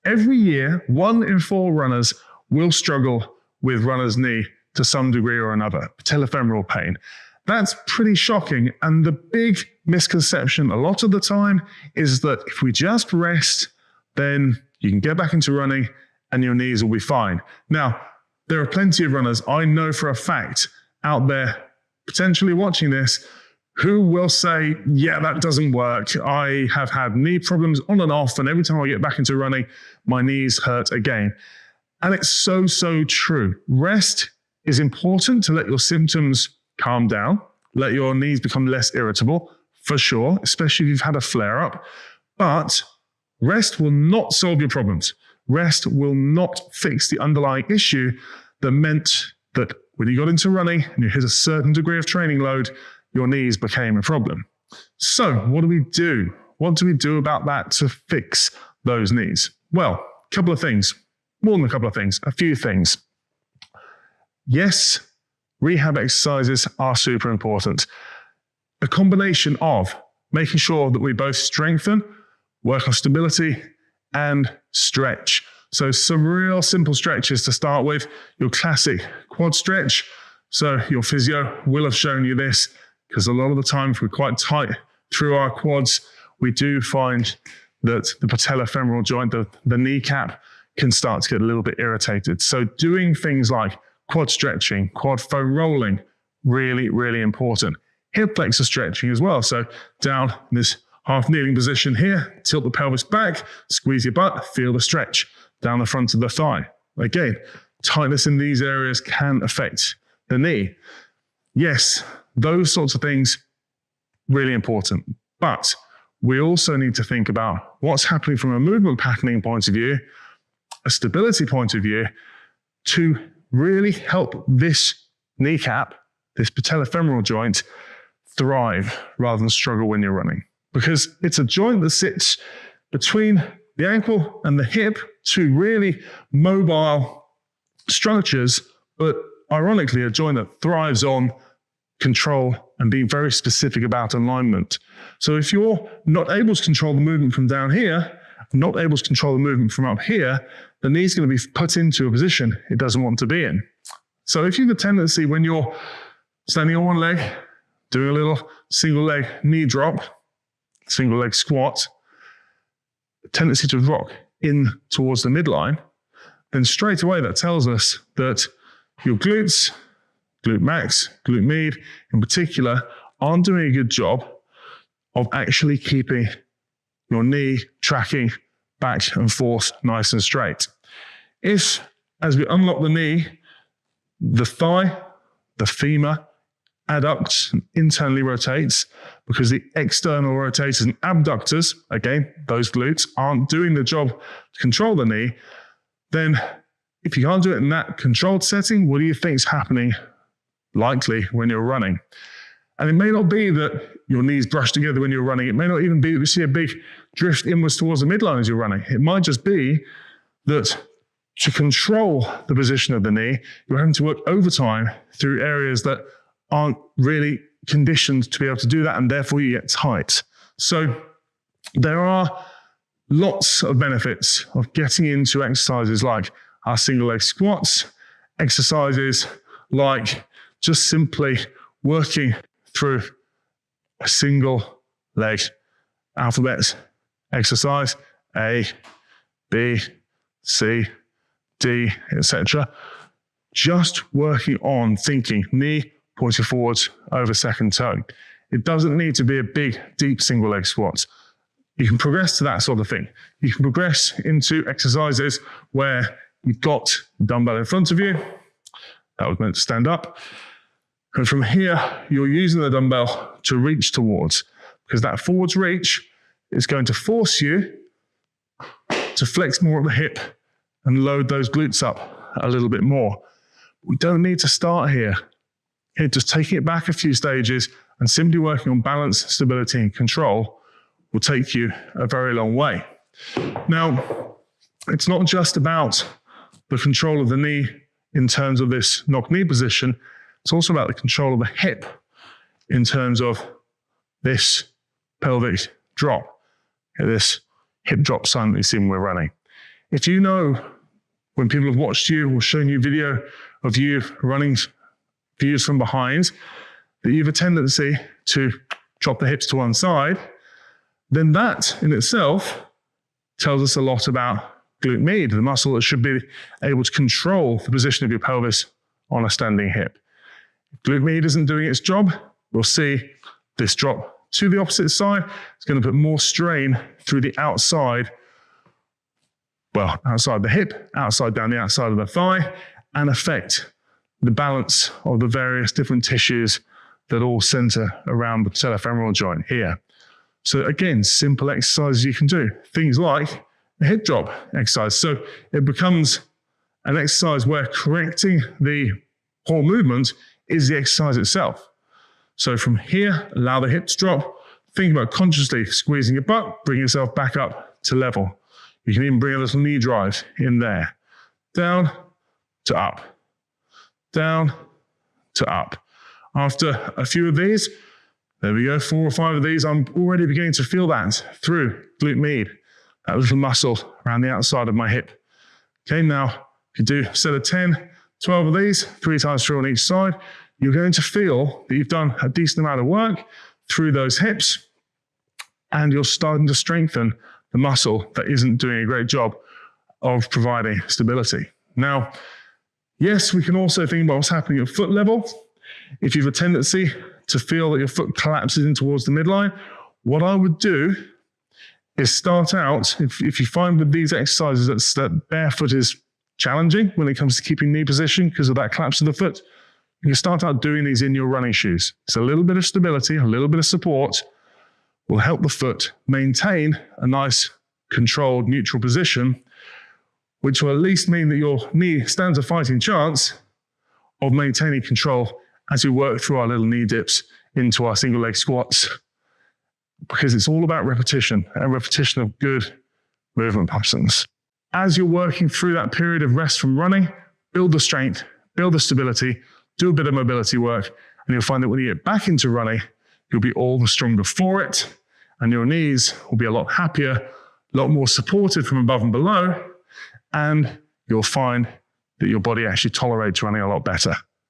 every year, 1 in 4 runners will struggle with runner's knee to some degree or another, patellofemoral pain. That's pretty shocking. And the big misconception a lot of the time is that if we just rest, then you can get back into running and your knees will be fine. Now, there are plenty of runners I know for a fact out there potentially watching this who will say, yeah, that doesn't work. I have had knee problems on and off, and every time I get back into running, my knees hurt again. And it's so, so true. Rest is important to let your symptoms calm down, let your knees become less irritable, for sure, especially if you've had a flare-up. But rest will not solve your problems. Rest will not fix the underlying issue that meant that when you got into running and you hit a certain degree of training load, your knees became a problem. So what do we do? What do we do about that to fix those knees? Well, a couple of things, more than a couple of things, a few things. Yes, rehab exercises are super important. A combination of making sure that we both strengthen, work on stability, and stretch. So some real simple stretches to start with. Your classic quad stretch. So your physio will have shown you this, because a lot of the time, if we're quite tight through our quads, we do find that the patellofemoral joint, the kneecap, can start to get a little bit irritated. So doing things like quad stretching, quad foam rolling, really, really important. Hip flexor stretching as well. So down in this half kneeling position here, tilt the pelvis back, squeeze your butt, feel the stretch down the front of the thigh. Again, tightness in these areas can affect the knee. Yes, those sorts of things, really important. But we also need to think about what's happening from a movement patterning point of view, a stability point of view, to really help this kneecap, this patellofemoral joint, thrive rather than struggle when you're running. Because it's a joint that sits between the ankle and the hip, two really mobile structures, but ironically, a joint that thrives on control and being very specific about alignment. So if you're not able to control the movement from down here, not able to control the movement from up here, the knee's going to be put into a position it doesn't want to be in. So if you have a tendency when you're standing on one leg, doing a little single leg knee drop, single leg squat, a tendency to rock in towards the midline, then straight away that tells us that your glutes, glute max, glute med in particular, aren't doing a good job of actually keeping your knee tracking back and forth nice and straight. If, as we unlock the knee, the thigh, the femur, adducts and internally rotates, because the external rotators and abductors, again, those glutes, aren't doing the job to control the knee, then if you can't do it in that controlled setting, what do you think is happening likely when you're running? And it may not be that your knees brush together when you're running. It may not even be that we see a big drift inwards towards the midline as you're running. It might just be that to control the position of the knee, you're having to work overtime through areas that aren't really conditioned to be able to do that, and therefore you get tight. So there are lots of benefits of getting into exercises like our single leg squats, exercises like just simply working through a single leg alphabet exercise, A, B, C, D, etc. Just working on thinking knee pointing forwards over second toe. It doesn't need to be a big, deep single leg squat. You can progress to that sort of thing. You can progress into exercises where you've got the dumbbell in front of you. That was meant to stand up. And from here, you're using the dumbbell to reach towards, because that forwards reach is going to force you to flex more at the hip and load those glutes up a little bit more. We don't need to start here. Just taking it back a few stages and simply working on balance, stability, and control will take you a very long way. Now, it's not just about the control of the knee in terms of this knock knee position. It's also about the control of the hip in terms of this pelvic drop, this hip drop sign that you see when we're running. If you know when people have watched you or shown you video of you running views from behind, that you have a tendency to drop the hips to one side, then that in itself tells us a lot about glute med, the muscle that should be able to control the position of your pelvis on a standing hip. If glute med isn't doing its job, we'll see this drop to the opposite side. It's going to put more strain through the outside, well, outside the hip, outside down the outside of the thigh, and affect the balance of the various different tissues that all center around the patellofemoral joint here. So again, simple exercises you can do. Things like a hip drop exercise. So it becomes an exercise where correcting the poor movement is the exercise itself. So from here, allow the hips drop. Think about consciously squeezing your butt, bring yourself back up to level. You can even bring a little knee drive in there. Down to up. Down to up. After a few of these, there we go, 4 or 5 of these, I'm already beginning to feel that through glute med, that little muscle around the outside of my hip. Okay, now if you do a set of 10, 12 of these, 3 times through on each side, you're going to feel that you've done a decent amount of work through those hips, and you're starting to strengthen the muscle that isn't doing a great job of providing stability. Now, yes, we can also think about what's happening at foot level. If you have a tendency to feel that your foot collapses in towards the midline, what I would do is start out, if you find with these exercises that barefoot is challenging when it comes to keeping knee position because of that collapse of the foot, you can start out doing these in your running shoes. So a little bit of stability, a little bit of support will help the foot maintain a nice controlled neutral position, which will at least mean that your knee stands a fighting chance of maintaining control as we work through our little knee dips into our single leg squats, because it's all about repetition and repetition of good movement patterns. As you're working through that period of rest from running, build the strength, build the stability, do a bit of mobility work, and you'll find that when you get back into running, you'll be all the stronger for it, and your knees will be a lot happier, a lot more supported from above and below, and you'll find that your body actually tolerates running a lot better.